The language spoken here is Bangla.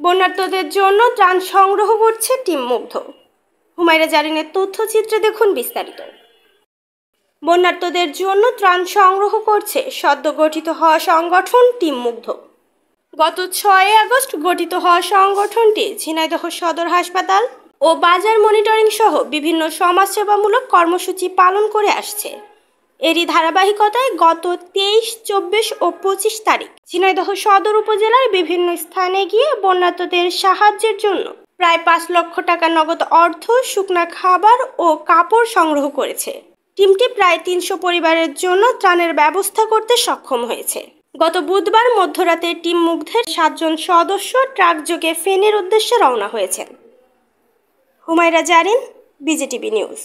বন্যার্তদের জন্য ত্রাণ সংগ্রহ করছে টিম মুগ্ধ। হুমায়রা জারিনের তথ্যচিত্রে দেখুন বিস্তারিত। বন্যার্তদের জন্য ত্রাণ সংগ্রহ করছে সদ্য গঠিত হওয়া সংগঠন টিম মুগ্ধ। গত 6 আগস্ট গঠিত হওয়া সংগঠনটি ঝিনাইদহ সদর হাসপাতাল ও বাজার মনিটরিং সহ বিভিন্ন সমাজসেবামূলক কর্মসূচি পালন করে আসছে। এরই ধারাবাহিকতায় গত 23, 24 ও 25 তারিখ ঝিনাইদহ সদর উপজেলার বিভিন্ন স্থানে গিয়ে বন্যার্তদের সাহায্যের জন্য প্রায় 5 লক্ষ টাকা নগদ অর্থ, শুকনা খাবার ও কাপড় সংগ্রহ করেছে। টিমটি প্রায় 300 পরিবারের জন্য ত্রাণের ব্যবস্থা করতে সক্ষম হয়েছে। গত বুধবার মধ্যরাতে টিম মুগ্ধের 7 জন সদস্য ট্রাকযোগে ফেনীর উদ্দেশ্যে রওনা হয়েছেন। Humaira Zarin, BGTV news.